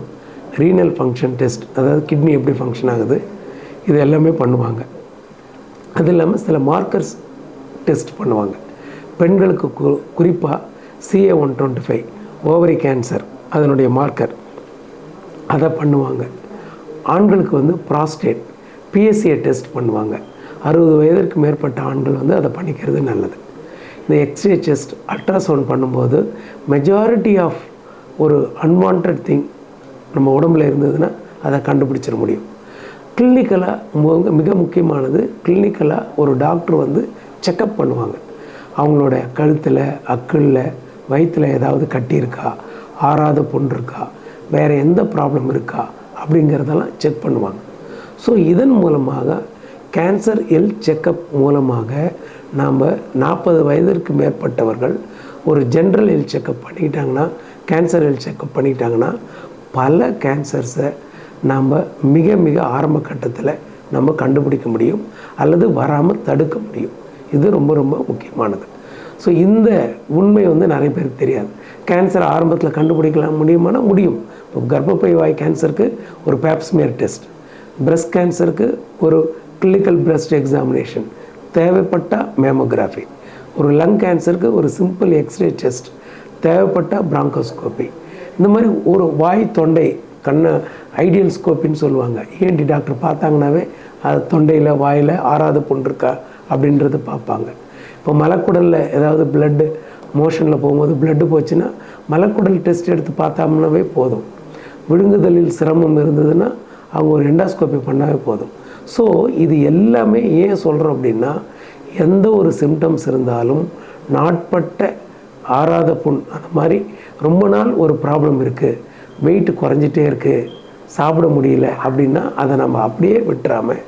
ரீனல் ஃபங்க்ஷன் டெஸ்ட், அதாவது கிட்னி எப்படி ஃபங்க்ஷன் ஆகுது, இது எல்லாமே பண்ணுவாங்க. அது இல்லாமல் சில மார்க்கர்ஸ் டெஸ்ட் பண்ணுவாங்க. பெண்களுக்கு குறிப்பாக CA-125 ஓவரி கேன்சர் அதனுடைய மார்க்கர், அதை பண்ணுவாங்க. ஆண்களுக்கு வந்து ப்ராஸ்டேட் PSA டெஸ்ட் பண்ணுவாங்க. 60 வயதிற்கு மேற்பட்ட ஆண்கள் வந்து அதை பண்ணிக்கிறது நல்லது. இந்த எக்ஸ்ரே செஸ்ட், அல்ட்ராசவுண்ட் பண்ணும்போது மெஜாரிட்டி ஆஃப் ஒரு அன்வான்ட் திங் நம்ம உடம்புல இருந்ததுன்னா அதை கண்டுபிடிச்சிட முடியும். கிளினிக்கலாக மிக முக்கியமானது, கிளினிக்கலாக ஒரு டாக்டர் வந்து செக்கப் பண்ணுவாங்க. அவங்களோட கழுத்தில், அக்கிளில், வயிற்றில் ஏதாவது கட்டி இருக்கா, ஆறாத புண் இருக்கா, வேறு எந்த ப்ராப்ளம் இருக்கா அப்படிங்கிறதெல்லாம் செக் பண்ணுவாங்க. ஸோ இதன் மூலமாக கேன்சர் ஹெல்த் செக்கப் மூலமாக நாம் 40 வயதிற்கு மேற்பட்டவர்கள் ஒரு ஜென்ரல் ஹெல்த் செக்கப் பண்ணிக்கிட்டாங்கன்னா, கேன்சர் ஹெல்த் செக்கப் பண்ணிக்கிட்டாங்கன்னா பல கேன்சர்ஸை நாம் மிக மிக ஆரம்ப கட்டத்தில் நம்ம கண்டுபிடிக்க முடியும், அல்லது வராமல் தடுக்க முடியும். இது ரொம்ப ரொம்ப முக்கியமானது. ஸோ இந்த உண்மை வந்து நிறைய பேருக்கு தெரியாது. கேன்சர் ஆரம்பத்தில் கண்டுபிடிக்கலாம் முடியுமானா முடியும். இப்போ கர்ப்பப்பை வாய் கேன்சருக்கு ஒரு பேப்ஸ்மியர் டெஸ்ட், பிரஸ்ட் கேன்சருக்கு ஒரு கிளினிக்கல் பிரஸ்ட் எக்ஸாமினேஷன், தேவைப்பட்டால் மேமோகிராஃபி, ஒரு லங் கேன்சருக்கு ஒரு சிம்பிள் எக்ஸ்ரே டெஸ்ட், தேவைப்பட்டால் பிராங்கோஸ்கோபி. இந்த மாதிரி ஒரு வாய் தொண்டை கண்ணை ஐடியல் ஸ்கோப்பின்னு சொல்லுவாங்க. ENT டாக்டர் பார்த்தாங்கனாவே அது தொண்டையில் வாயில் ஆறாத புண் இருக்கா அப்படின்றது பார்ப்பாங்க. இப்போ மலக்குடலில் ஏதாவது பிளட்டு மோஷனில் போகும்போது பிளட்டு போச்சுன்னா மலக்குடல் டெஸ்ட் எடுத்து பார்த்தாங்கனாவே போதும். விழுங்குதலில் சிரமம் இருந்ததுன்னா அவங்க ஒரு எண்டாஸ்கோப்பி பண்ணாவே போதும். ஸோ இது எல்லாமே ஏன் சொல்கிறோம் அப்படின்னா, எந்த ஒரு சிம்டம்ஸ் இருந்தாலும் நாட்பட்ட ஆறாத புண், அந்த மாதிரி ரொம்ப நாள் ஒரு ப்ராப்ளம் இருக்குது, வெயிட் குறைஞ்சிட்டே இருக்குது, சாப்பிட முடியல அப்படின்னா அதை நம்ம அப்படியே விட்டுறாமல்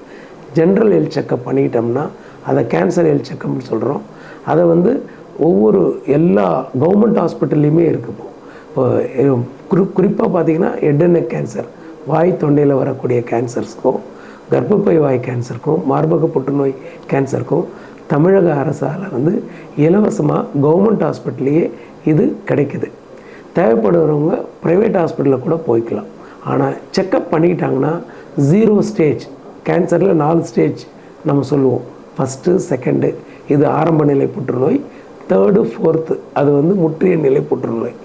ஜென்ரல் ஹெல்த் செக்கப் பண்ணிக்கிட்டோம்னா அதை கேன்சர் ஹெல்த் செக்கப்னு சொல்கிறோம். அதை வந்து ஒவ்வொரு எல்லா கவர்மெண்ட் ஹாஸ்பிட்டல்லையுமே இருக்குது. இப்போ குறிப்பாக பார்த்திங்கன்னா ஹெட் அண்ட் நெக் கேன்சர், வாய் தொண்டையில் வரக்கூடிய கேன்சர்ஸ்க்கும், கர்ப்பப்பை வாய் கேன்சருக்கும், மார்பக புற்றுநோய் கேன்சருக்கும் தமிழக அரசால் வந்து இலவசமாக கவர்மெண்ட் ஹாஸ்பிட்டல்லையே இது கிடைக்குது. தேவைப்படுறவங்க ப்ரைவேட் ஹாஸ்பிட்டலில் கூட போய்க்கலாம். ஆனால் செக்கப் பண்ணிக்கிட்டாங்கன்னா 0 ஸ்டேஜ், கேன்சரில் 4 ஸ்டேஜ் நம்ம சொல்லுவோம். ஃபஸ்ட்டு, செகண்டு இது ஆரம்ப நிலை புற்றுநோய், 3rd, 4th அது வந்து முற்றிய நிலை புற்றுநோய்.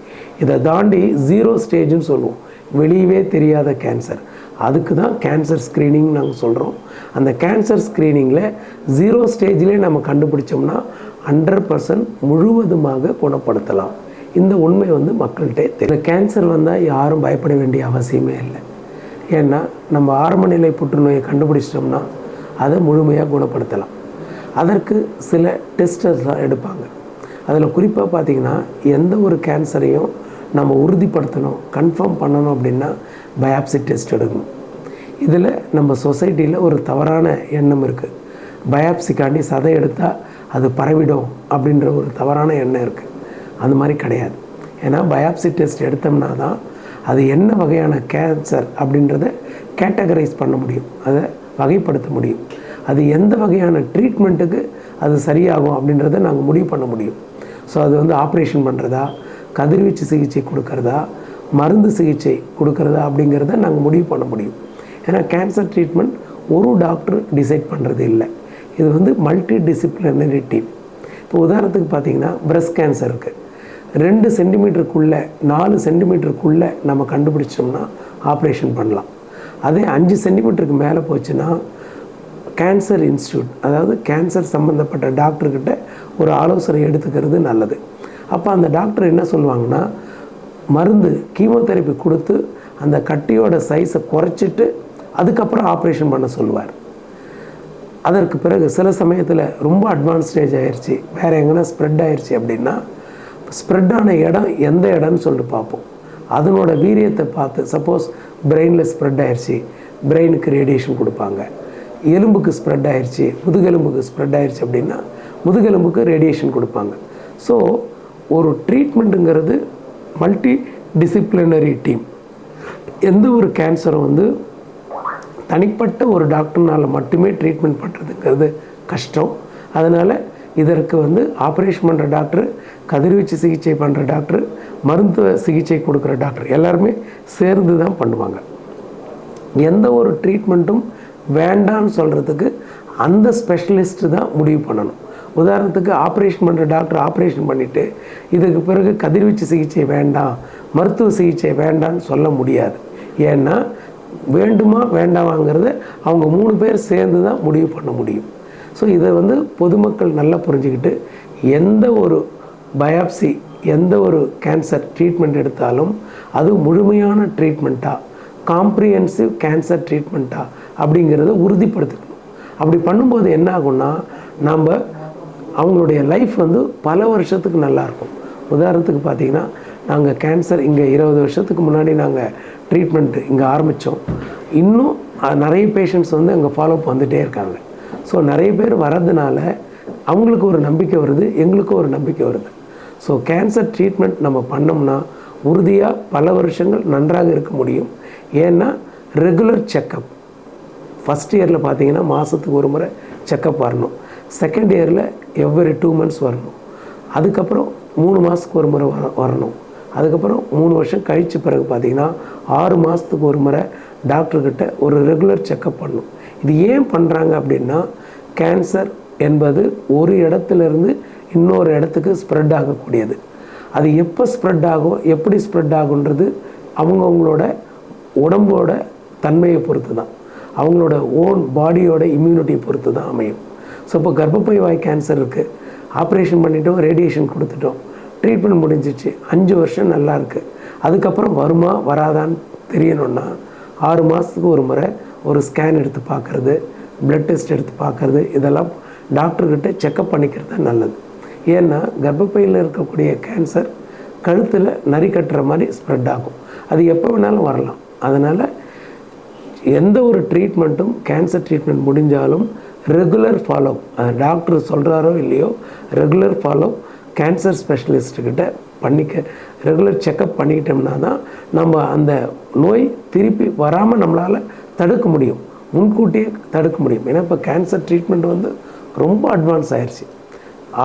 இதை தாண்டி 0 ஸ்டேஜ்னு சொல்லுவோம், வெளியவே தெரியாத கேன்சர். அதுக்கு தான் கேன்சர் ஸ்க்ரீனிங் நாங்கள் சொல்கிறோம். அந்த கேன்சர் ஸ்க்ரீனிங்கில் 0 ஸ்டேஜ்லேயே நம்ம கண்டுபிடிச்சோம்னா 100% முழுவதுமாக குணப்படுத்தலாம். இந்த உண்மை வந்து மக்கள்கிட்ட தெரியும். கேன்சர் வந்தால் யாரும் பயப்பட வேண்டிய அவசியமே இல்லை. ஏன்னா நம்ம ஆரம்ப நிலை புற்றுநோயை கண்டுபிடிச்சிட்டோம்னா அதை முழுமையாக குணப்படுத்தலாம். அதற்கு சில டெஸ்டர்ஸ்லாம் எடுப்பாங்க. அதில் குறிப்பாக பார்த்திங்கன்னா எந்த ஒரு கேன்சரையும் நம்ம உறுதிப்படுத்தணும், கன்ஃபார்ம் பண்ணணும் அப்படின்னா பயாப்சி டெஸ்ட் எடுக்கணும். இதில் நம்ம சொசைட்டியில் ஒரு தவறான எண்ணம் இருக்குது. பயாப்சிக்காண்டி சதை எடுத்தால் அது பரவிடும் அப்படின்ற ஒரு தவறான எண்ணம் இருக்குது. அந்த மாதிரி கிடையாது. ஏன்னா பயாப்சி டெஸ்ட் எடுத்தோம்னா தான் அது என்ன வகையான கேன்சர் அப்படின்றத கேட்டகரைஸ் பண்ண முடியும், அதை வகைப்படுத்த முடியும். அது எந்த வகையான ட்ரீட்மெண்ட்டுக்கு அது சரியாகும் அப்படின்றத நாங்கள் முடிவு பண்ண முடியும். ஸோ அது வந்து ஆப்ரேஷன் பண்ணுறதா, கதிர்வீச்சு சிகிச்சை கொடுக்கறதா, மருந்து சிகிச்சை கொடுக்கறதா அப்படிங்கிறத நாங்கள் முடிவு பண்ண முடியும். ஏன்னா கேன்சர் ட்ரீட்மெண்ட் ஒரு டாக்டர் டிசைட் பண்ணுறது இல்லை. இது வந்து மல்டி டிசிப்ளினரி டீம். இப்போ உதாரணத்துக்கு பார்த்திங்கன்னா பிரஸ்ட் கேன்சர் இருக்குது. 2 சென்டிமீட்டருக்குள்ளே 4 சென்டிமீட்டருக்குள்ளே நம்ம கண்டுபிடிச்சோம்னா ஆப்ரேஷன் பண்ணலாம். அதே 5 சென்டிமீட்டருக்கு மேலே போச்சுன்னா கேன்சர் இன்ஸ்டியூட், அதாவது கேன்சர் சம்மந்தப்பட்ட டாக்டர்கிட்ட ஒரு ஆலோசனை எடுத்துக்கிறது நல்லது. அப்போ அந்த டாக்டர் என்ன சொல்லுவாங்கன்னா, மருந்து கீமோதெரப்பி கொடுத்து அந்த கட்டியோட சைஸை குறைச்சிட்டு அதுக்கப்புறம் ஆப்ரேஷன் பண்ண சொல்லுவார். அதற்கு பிறகு சில சமயத்தில் ரொம்ப அட்வான்ஸ் ஸ்டேஜ் ஆயிடுச்சு, வேறு எங்கன்னா ஸ்ப்ரெட் ஆயிடுச்சு அப்படின்னா ஸ்ப்ரெட்டான இடம் எந்த இடம்னு சொல்லிட்டு பார்ப்போம். அதனோட வீரியத்தை பார்த்து, சப்போஸ் பிரெயினில் ஸ்ப்ரெட் ஆயிடுச்சு, பிரெயினுக்கு ரேடியேஷன் கொடுப்பாங்க. எலும்புக்கு ஸ்ப்ரெட் ஆயிடுச்சு, முதுகெலும்புக்கு ஸ்ப்ரெட் ஆயிடுச்சு அப்படின்னா முதுகெலும்புக்கு ரேடியேஷன் கொடுப்பாங்க. ஸோ ஒரு ட்ரீட்மெண்ட்டுங்கிறது மல்டி டிசிப்ளினரி டீம். எந்த ஒரு கேன்சரும் வந்து தனிப்பட்ட ஒரு டாக்டர்னால் மட்டுமே ட்ரீட்மெண்ட் பண்ணுறதுங்கிறது கஷ்டம். அதனால் இதற்கு வந்து ஆப்ரேஷன் பண்ணுற டாக்டர், கதிர்வீச்சு சிகிச்சை பண்ணுற டாக்டர், மருத்துவ சிகிச்சை கொடுக்குற டாக்டர் எல்லாருமே சேர்ந்து தான் பண்ணுவாங்க. எந்த ஒரு ட்ரீட்மெண்ட்டும் வேண்டான்னு சொல்கிறதுக்கு அந்த ஸ்பெஷலிஸ்ட்டு தான் முடிவு பண்ணணும். உதாரணத்துக்கு ஆப்ரேஷன் பண்ணுற டாக்டர் ஆப்ரேஷன் பண்ணிவிட்டு இதுக்கு பிறகு கதிர்வீச்சு சிகிச்சை வேண்டாம், மருத்துவ சிகிச்சை வேண்டான்னு சொல்ல முடியாது. ஏன்னா வேண்டுமா வேண்டாமாங்கிறத அவங்க 3 பேர் சேர்ந்து தான் முடிவு பண்ண முடியும். ஸோ இதை வந்து பொதுமக்கள் நல்லா புரிஞ்சுக்கிட்டு எந்த ஒரு பயாப்சி, எந்த ஒரு கேன்சர் ட்ரீட்மெண்ட் எடுத்தாலும் அது முழுமையான ட்ரீட்மெண்ட்டாக, காம்ப்ரிஹென்சிவ் கேன்சர் ட்ரீட்மெண்ட்டாக அப்படிங்கிறத உறுதிப்படுத்திக்கணும். அப்படி பண்ணும்போது என்ன ஆகும்னா, நம்ம அவங்களுடைய லைஃப் வந்து பல வருஷத்துக்கு நல்லாயிருக்கும். உதாரணத்துக்கு பார்த்திங்கன்னா, நாங்கள் கேன்சர் இங்கே 20 வருஷத்துக்கு முன்னாடி நாங்கள் ட்ரீட்மெண்ட்டு இங்கே ஆரம்பித்தோம். இன்னும் நிறைய பேஷண்ட்ஸ் வந்து அங்கே ஃபாலோஅப் வந்துகிட்டே இருக்காங்க. ஸோ நிறைய பேர் வர்றதுனால அவங்களுக்கு ஒரு நம்பிக்கை வருது, எங்களுக்கும் ஒரு நம்பிக்கை வருது. ஸோ கேன்சர் ட்ரீட்மெண்ட் நம்ம பண்ணோம்னா உறுதியாக பல வருஷங்கள் நன்றாக இருக்க முடியும். ஏன்னா ரெகுலர் செக்கப், ஃபஸ்ட் இயரில் பார்த்தீங்கன்னா மாதத்துக்கு ஒரு முறை செக்கப் வரணும். செகண்ட் இயரில் எவ்ரி 2 months வரணும். அதுக்கப்புறம் 3 மாதத்துக்கு ஒரு முறை வரணும். அதுக்கப்புறம் 3 வருஷம் கழித்து பிறகு பார்த்திங்கன்னா 6 மாதத்துக்கு ஒரு முறை டாக்டர்கிட்ட ஒரு ரெகுலர் செக்கப் பண்ணணும். இது ஏன் பண்ணுறாங்க அப்படின்னா, கேன்சர் என்பது ஒரு இடத்துலேருந்து இன்னொரு இடத்துக்கு ஸ்ப்ரெட் ஆகக்கூடியது. அது எப்போ ஸ்ப்ரெட் ஆகும், எப்படி ஸ்ப்ரெட் ஆகுன்றது அவங்கவுங்களோட உடம்போட தன்மையை பொறுத்து தான், அவங்களோட ஓன் பாடியோட இம்யூனிட்டியை பொறுத்து தான் அமையும். ஸோ இப்போ கர்ப்பப்பை வாய் கேன்சர் இருக்குது, ஆப்ரேஷன் பண்ணிட்டோம், ரேடியேஷன் கொடுத்துட்டோம், ட்ரீட்மெண்ட் முடிஞ்சிச்சு, 5 வருஷம் நல்லா இருக்குது. அதுக்கப்புறம் வருமா வராதான்னு தெரியணுன்னா 6 மாதத்துக்கு ஒரு முறை ஒரு ஸ்கேன் எடுத்து பார்க்குறது, ப்ளட் டெஸ்ட் எடுத்து பார்க்குறது, இதெல்லாம் டாக்டர்கிட்ட செக்கப் பண்ணிக்கிறது தான் நல்லது. ஏன்னா கர்ப்பப்பையில் இருக்கக்கூடிய கேன்சர் கழுத்தில் நரி கட்டுற மாதிரி ஸ்ப்ரெட் ஆகும். அது எப்போ வேணாலும் வரலாம். அதனால் எந்த ஒரு ட்ரீட்மெண்ட்டும், கேன்சர் ட்ரீட்மெண்ட் முடிஞ்சாலும் ரெகுலர் ஃபாலோ, டாக்டர் சொல்கிறாரோ இல்லையோ ரெகுலர் ஃபாலோ கேன்சர் ஸ்பெஷலிஸ்ட்டுக்கிட்ட பண்ணிக்க, ரெகுலர் செக்கப் பண்ணிக்கிட்டோம்னா தான் நம்ம அந்த நோய் திருப்பி வராமல் நம்மளால் தடுக்க முடியும், முன்கூட்டியே தடுக்க முடியும். ஏன்னா இப்போ கேன்சர் ட்ரீட்மெண்ட் வந்து ரொம்ப அட்வான்ஸ் ஆயிடுச்சு.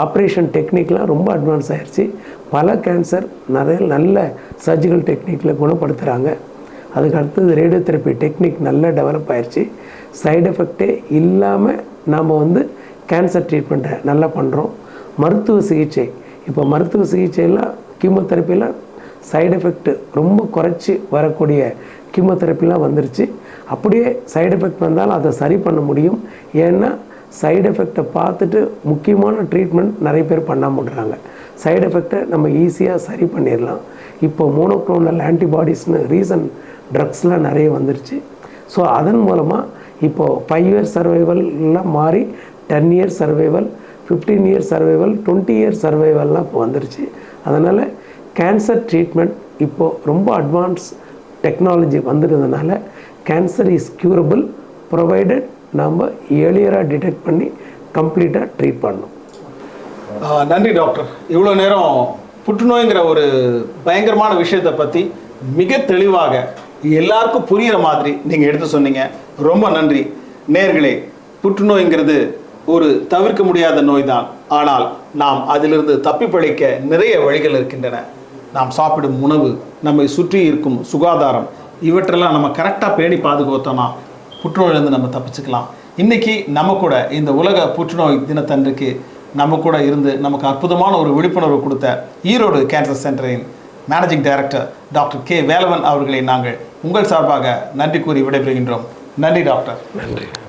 ஆப்ரேஷன் டெக்னிக்லாம் ரொம்ப அட்வான்ஸ் ஆயிடுச்சு. பல கேன்சர் நிறைய நல்ல சர்ஜிக்கல் டெக்னிக்கில் குணப்படுத்துகிறாங்க. அதுக்கு அடுத்தது ரேடியோதெரப்பி டெக்னிக் நல்லா டெவலப் ஆயிடுச்சு. சைடு எஃபெக்டே இல்லாமல் நாம் வந்து கேன்சர் ட்ரீட்மெண்ட்டை நல்லா பண்ணுறோம். மருத்துவ சிகிச்சை, இப்போ மருத்துவ சிகிச்சையெல்லாம் கீமோதெரப்பிலாம் சைடு எஃபெக்ட் ரொம்ப குறைச்சி வரக்கூடிய கீமோதெரப்பிலாம் வந்துருச்சு. அப்படியே சைடு எஃபெக்ட் வந்தாலும் அதை சரி பண்ண முடியும். ஏன்னா சைடு எஃபெக்டை பார்த்துட்டு முக்கியமான ட்ரீட்மெண்ட் நிறைய பேர் பண்ணாமல் விடுறாங்க. சைடு எஃபெக்டை நம்ம ஈஸியாக சரி பண்ணிடலாம். இப்போ மோனோக்ளோனல் ஆன்டிபாடிஸ்னு ரீசன்ட் ட்ரக்ஸ்லாம் நிறைய வந்துருச்சு. ஸோ அதன் மூலமாக இப்போது 5 இயர்ஸ் சர்வைவல்லாம் மாறி 10 years survival, 15 years survival, 20 years சர்வைவல்லாம் இப்போ வந்துருச்சு. அதனால் கேன்சர் ட்ரீட்மெண்ட் இப்போது ரொம்ப அட்வான்ஸ் டெக்னாலஜி வந்துடுறதுனால கேன்சர் இஸ் க்யூரபிள் ப்ரொவைடட் நம்ம ஏர்லியராக டிடெக்ட் பண்ணி கம்ப்ளீட்டாக ட்ரீட் பண்ணணும். நன்றி டாக்டர். இவ்வளோ நேரம் புற்றுநோய்ங்கிற ஒரு பயங்கரமான விஷயத்தை பற்றி மிக தெளிவாக எல்லாருக்கும் புரிகிற மாதிரி நீங்கள் எடுத்து சொன்னீங்க. ரொம்ப நன்றி. நேயர்களே, புற்றுநோய்ங்கிறது ஒரு தவிர்க்க முடியாத நோய் தான். ஆனால் நாம் அதிலிருந்து தப்பி பிழைக்க நிறைய வழிகள் இருக்கின்றன. நாம் சாப்பிடும் உணவு, நம்மை சுற்றி இருக்கும் சுகாதாரம், இவற்றெல்லாம் நம்ம கரெக்டாக பேணி பாதுகாத்தோம்னா புற்றுநோயிலிருந்து நம்ம தப்பிச்சுக்கலாம். இன்றைக்கி நம்ம கூட இந்த உலக புற்றுநோய் தினத்தன்றைக்கு நம்ம கூட இருந்து நமக்கு அற்புதமான ஒரு விழிப்புணர்வு கொடுத்த ஈரோடு கேன்சர் சென்டரின் managing director doctor K Velavan அவர்களை நாங்கள் உங்கள் சார்பாக நன்றி கூறி விடைபெறுகின்றோம். நன்றி டாக்டர். நன்றி.